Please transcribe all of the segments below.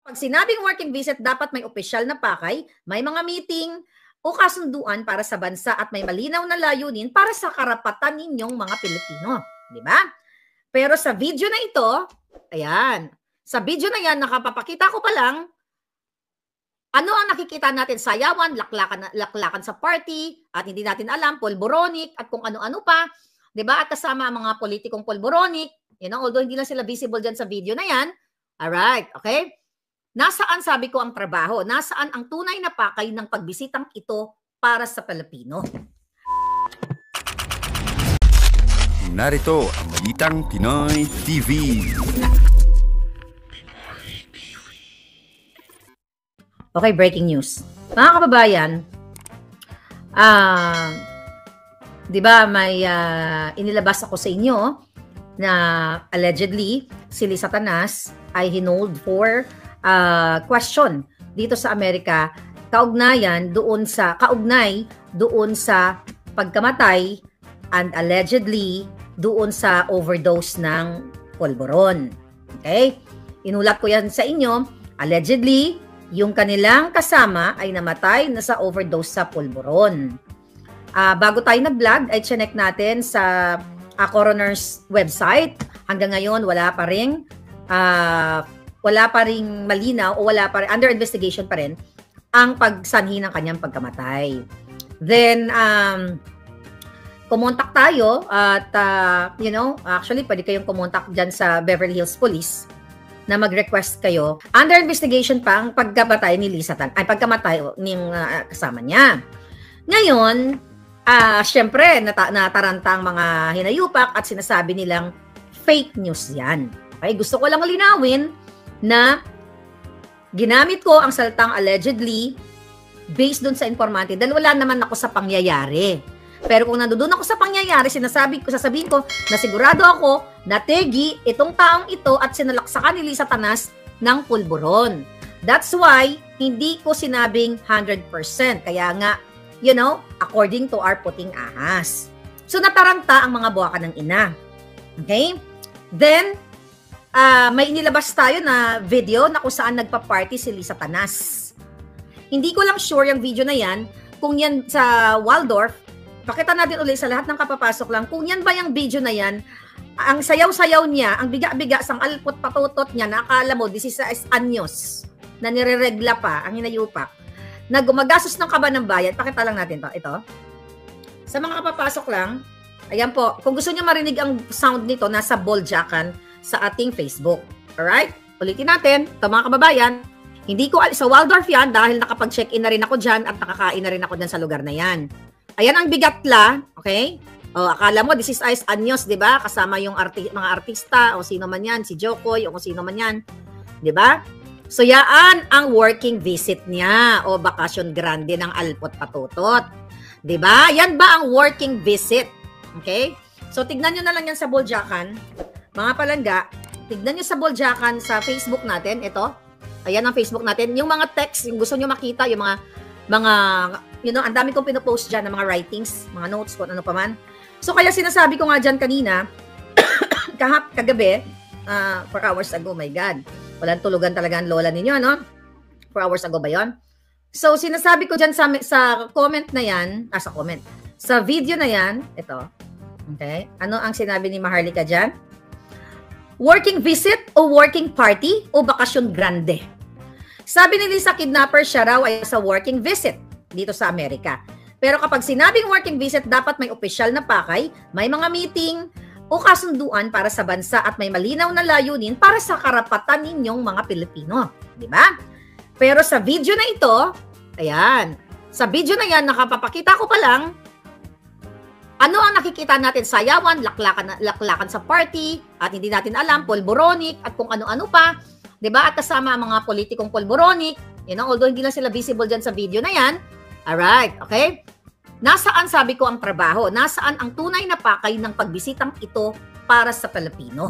Pag sinabing working visit, dapat may opisyal na pakay, may mga meeting o kasunduan para sa bansa at may malinaw na layunin para sa karapatan ninyong mga Pilipino. Di ba? Pero sa video na ito, ayan, sa video na yan, nakapapakita ko pa lang, ano ang nakikita natin? Sayawan, laklakan sa party, at hindi natin alam, polboronic, at kung ano-ano pa. Di ba? At kasama ang mga politikong polboronic, although hindi lang sila visible dyan sa video na yan. Alright, okay? Nasaan, sabi ko, ang trabaho? Nasaan ang tunay na pakay ng pagbisitang ito para sa Pilipino? Narito ang Balitang Pinoy TV. Okay, breaking news. Mga kababayan, di ba may inilabas ako sa inyo na allegedly si Liz Satanas ay hinold for question dito sa Amerika kaugnay doon sa pagkamatay and allegedly doon sa overdose ng polvoron. Okay? Inulat ko yan sa inyo. Allegedly, yung kanilang kasama ay namatay na sa overdose sa polvoron. Bago tayo nag-vlog, ay chinek natin sa coroner's website. Hanggang ngayon, wala pa ring malinaw o wala pa rin, under investigation pa rin ang pagsanhi ng kanyang pagkamatay. Then, kumontak tayo at, actually, pwede kayong kumontak dyan sa Beverly Hills Police na mag-request kayo. Under investigation pa ang pagkamatay ni Liz Satanas, ay pagkamatay ng kasama niya. Ngayon, syempre, nataranta ang mga hinayupak at sinasabi nilang fake news yan. Okay? Gusto ko lang linawin na ginamit ko ang salitang allegedly based dun sa informante dahil wala naman ako sa pangyayari. Pero kung nandoon ako sa pangyayari, sasabihin ko na sigurado ako na tegi itong taong ito at sinalaksakan ni Liz Satanas ng pulburon. That's why hindi ko sinabing 100%. Kaya nga, according to our puting ahas. So nataranta ang mga buwakan ng ina. Okay? Then, may inilabas tayo na video na kung saan nagpa-party si Liz Satanas. Hindi ko lang sure yung video na yan, kung yan sa Waldorf, pakita natin ulit sa lahat ng kapapasok lang, kung yan ba yung video na yan, ang sayaw-sayaw niya, ang biga-biga, sang alpot patutot niya, na akala mo, 16 anyos, na nireregla pa, ang hinayupak, na gumagastos ng kaba ng bayan, pakita lang natin to, ito. Sa mga kapapasok lang, ayan po, kung gusto niyo marinig ang sound nito, nasa Boljakan, sa ating Facebook. Alright? Ulitin natin, ito mga kababayan, hindi ko sa Waldorf yan dahil nakapag-check-in na rin ako dyan at nakakain na rin ako dyan sa lugar na yan. Ayan ang bigatla, okay? O, akala mo, this is Ice Anyos, di ba? Kasama yung mga artista o sino man yan, si Jokoy o kung sino man yan. Di ba? So, yaan ang working visit niya o bakasyon grande ng Alpot Patutot. Di ba? Yan ba ang working visit? Okay? So, tignan nyo na lang yan sa Boljakan. Mga palangga, tignan nyo sa Boljakan sa Facebook natin. Ito. Ayan ang Facebook natin. Yung mga text, yung gusto nyo makita, yung mga ang dami kong pinopost dyan ng mga writings, mga notes, kung ano pa man. So, kaya sinasabi ko nga dyan kanina, kagabi, 4 hours ago, my God. Walang tulugan talaga ang lola ninyo, no? 4 hours ago ba yon? So, sinasabi ko dyan sa comment na yan, sa video na yan, ito. Okay? Ano ang sinabi ni Maharlika dyan? Working visit o working party o bakasyon grande? Sabi ni Lisa, kidnapper siya raw ay sa working visit dito sa Amerika. Pero kapag sinabing working visit, dapat may opisyal na pakay, may mga meeting o kasunduan para sa bansa at may malinaw na layunin para sa karapatan ninyong mga Pilipino. Di ba? Pero sa video na ito, ayan, sa video na yan, nakapapakita ko pa lang, ano ang nakikita natin? Sayawan, laklakan sa party, at hindi natin alam, polboronic, at kung ano-ano pa. Diba? At kasama ang mga politikong polboronic, although hindi lang sila visible dyan sa video na yan. Alright, okay? Nasaan, sabi ko, ang trabaho? Nasaan ang tunay na pakay ng pagbisitang ito para sa Pilipino?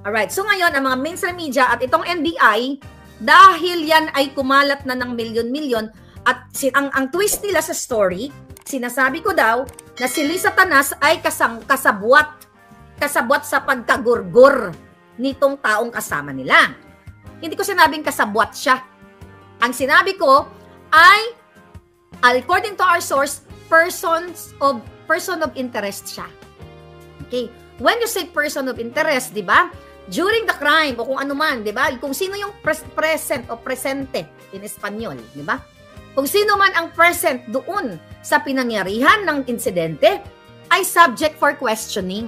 Alright, so ngayon, ang mga mainstream media at itong NBI, dahil yan ay kumalat na ng milyon-milyon, at ang twist nila sa story, sinasabi ko daw na si Liz Satanas ay kasabwat sa pagkagurgur nitong taong kasama nila. Hindi ko sinabing kasabwat siya. Ang sinabi ko ay, according to our source, person of interest siya. Okay? When you say person of interest, di ba? During the crime o kung ano man, di ba? Kung sino yung present o presente in Espanyol, di ba? Kung sino man ang present doon sa pinangyarihan ng insidente ay subject for questioning.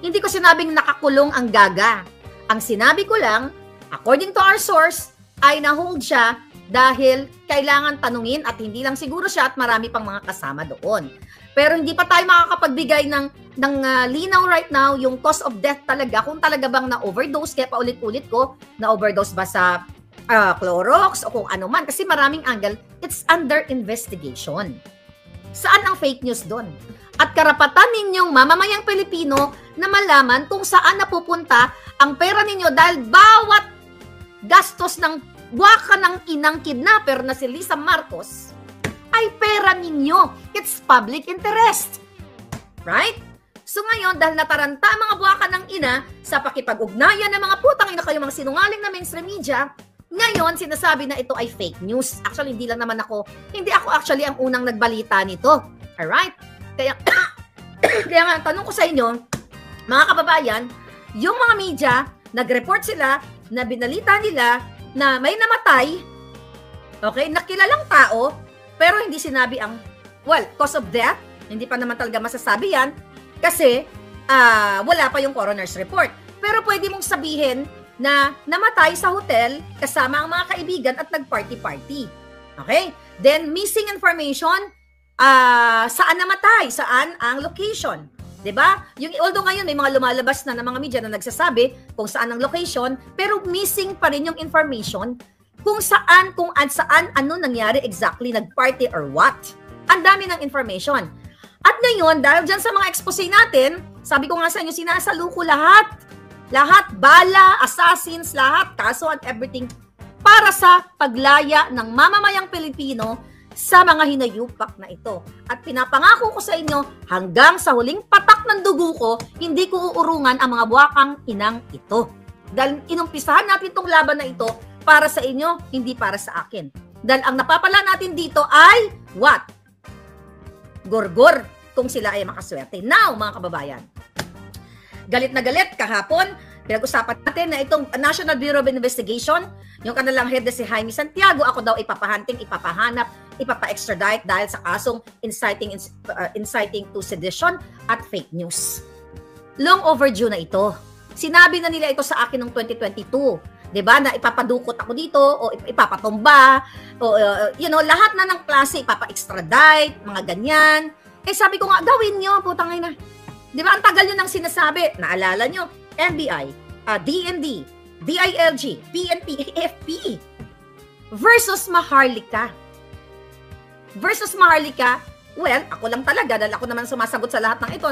Hindi ko sinabing nakakulong ang gaga. Ang sinabi ko lang, according to our source, ay na-hold siya dahil kailangan tanungin at hindi lang siguro siya at marami pang mga kasama doon. Pero hindi pa tayo makakapagbigay ng linaw right now yung cause of death talaga, kung talaga bang na-overdose, kaya paulit-ulit ko, na-overdose ba sa Clorox o kung ano man, kasi maraming angle, it's under investigation. Saan ang fake news doon? At karapatan ninyong mamamayang Pilipino na malaman kung saan napupunta ang pera ninyo dahil bawat gastos ng buwaka ng inang kidnapper na si Lisa Marcos ay pera ninyo. It's public interest. Right? So ngayon, dahil nataranta ang mga buwaka ng ina sa pakipag-ugnayan ng mga putang ina kayo mga sinungaling na mainstream media, ngayon, sinasabi na ito ay fake news. Actually, hindi ako actually ang unang nagbalita nito. Alright? Kaya nga, tanong ko sa inyo, mga kababayan, yung mga media, nag-report sila, na binalita nila, na may namatay, okay, nakilalang tao, pero hindi sinabi ang, cause of death, hindi pa naman talaga masasabi yan, kasi wala pa yung coroner's report. Pero pwede mong sabihin na namatay sa hotel kasama ang mga kaibigan at nag-party-party. Okay? Then, missing information, saan namatay, saan ang location. 'Di ba? Although ngayon may mga lumalabas na ng mga media na nagsasabi kung saan ang location, pero missing pa rin yung information kung saan, ano nangyari exactly, nag-party or what. Ang dami ng information. At ngayon, dahil dyan sa mga expose natin, sabi ko nga sa inyo, sinasaluko lahat, bala, assassins, lahat, kaso at everything, para sa paglaya ng mamamayang Pilipino sa mga hinayupak na ito. At pinapangako ko sa inyo, hanggang sa huling patak ng dugo ko, hindi ko uurungan ang mga buwakang inang ito. Dahil inumpisahan natin itong laban na ito para sa inyo, hindi para sa akin. Dahil ang napapala natin dito ay, what? Gorgor, kung sila ay makaswerte. Now, mga kababayan, galit na galit kahapon, pinag-usapan natin na itong National Bureau of Investigation, yung kanilang head na si Jaime Santiago, ako daw ipapahanting, ipapahanap, ipapa-extradite dahil sa kasong inciting to sedition at fake news. Long overdue na ito. Sinabi na nila ito sa akin noong 2022. 'Di ba? Na ipapadukot ako dito o ipapatumba o lahat na ng klase ipapa-extradite, mga ganyan. Sabi ko nga, gawin niyo, putang ina. 'Di ba? Ang tagal niyo nang sinasabi. Naalala niyo, NBI, DND, DILG, PNP, AFP versus Maharlika. Well, ako lang talaga dahil ako naman sumasagot sa lahat ng ito,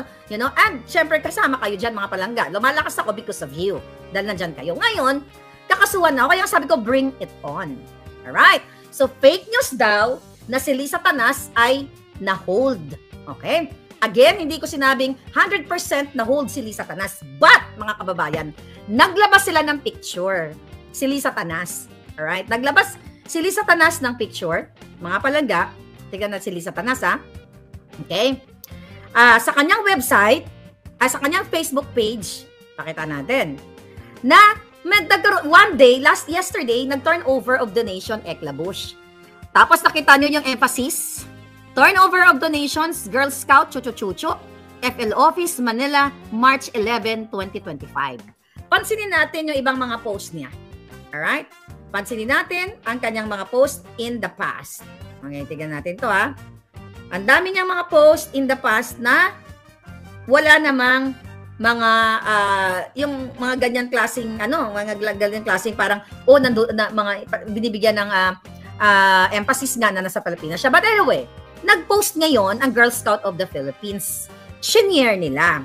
and syempre kasama kayo dyan mga palangga. Lumalakas ako because of you. Dahil nandyan kayo. Ngayon, kakasuhan na ako. Kaya sabi ko, bring it on. Alright? So, fake news daw na si Lisa Tanas ay na-hold. Okay? Again, hindi ko sinabing 100% na-hold si Lisa Tanas. But, mga kababayan, naglabas sila ng picture. Si Lisa Tanas. Alright? Naglabas si Lisa Tanas ng picture. Mga palangga, tignan natin si Lisa Tanas, ha? Okay? Sa kanyang website, sa kanyang Facebook page, pakita natin, na one day, yesterday, nag-turnover of donation Eklabush. Tapos nakita nyo yung emphasis, turnover of donations, Girl Scout, Chuchu-Chuchu, FL Office, Manila, March 11, 2025. Pansinin natin yung ibang mga post niya. Alright? Pansinin natin ang kanyang mga post in the past. Okay, tignan natin to, ha. Ang dami niyang mga post in the past na wala namang mga yung mga ganyan klaseng mga ganyan klaseng parang mga binibigyan ng emphasis nga na nasa Pilipinas siya. But anyway, nag-post ngayon ang Girl Scout of the Philippines. Shinare nila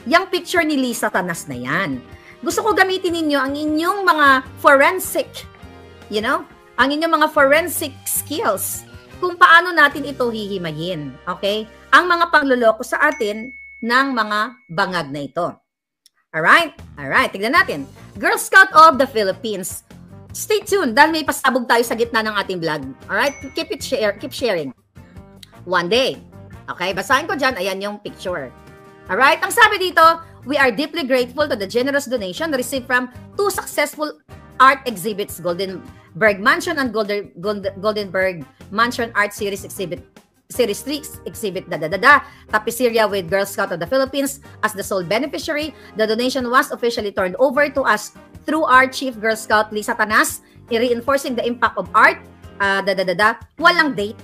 yung picture ni Lisa Tanas na yan. Gusto ko gamitin ninyo ang inyong mga forensic, ang inyong mga forensic skills kung paano natin ito hihimayin. Okay? Ang mga pangloloko sa atin ng mga bangag na ito. Alright? Alright, tignan natin. Girl Scout of the Philippines. Stay tuned dahil may pasabog tayo sa gitna ng ating vlog. Alright? Keep sharing. One day. Okay, basahin ko dyan. Ayan yung picture. Alright? Ang sabi dito, we are deeply grateful to the generous donation received from 2 successful art exhibits, Goldenberg Mansion and Goldenberg Mansion Art Series Exhibit Series 3 exhibit Tapiceria with Girl Scout of the Philippines as the sole beneficiary. The donation was officially turned over to us through our Chief Girl Scout Lisa Tanas, reinforcing the impact of art. Walang date.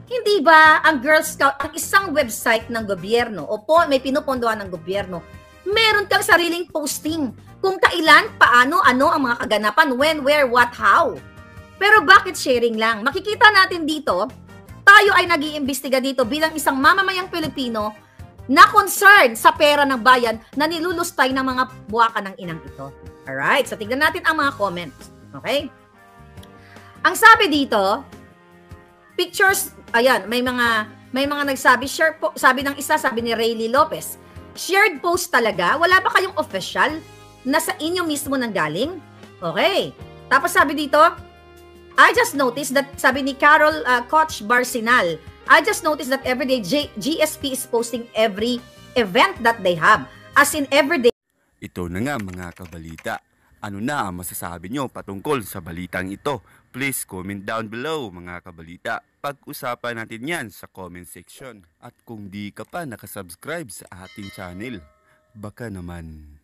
Hindi ba ang Girl Scout ang isang website ng gobyerno o may pinupondohan ng gobyerno? Meron kang sariling posting kung kailan, paano, ano ang mga kaganapan, when, where, what, how. Pero bakit sharing lang? Makikita natin dito, tayo ay nag-iimbestiga dito bilang isang mamamayang Pilipino na concern sa pera ng bayan na nilulustay ng mga buwaka ng inang ito. Alright, so tignan natin ang mga comments. Okay? Ang sabi dito, pictures, ayan, may mga nagsabi, share po, sabi ng isa, sabi ni Rayleigh Lopez, shared post talaga? Wala ba kayong official na sa inyo mismo nang galing? Okay. Tapos sabi dito, I just noticed that, sabi ni Carol Koch Barcinal, I just noticed that everyday GSP is posting every event that they have. As in everyday. Ito na nga mga kabalita. Ano na ang masasabi nyo patungkol sa balitang ito? Please comment down below mga kabalita. Pag-usapan natin yan sa comment section. At kung di ka pa nakasubscribe sa ating channel, baka naman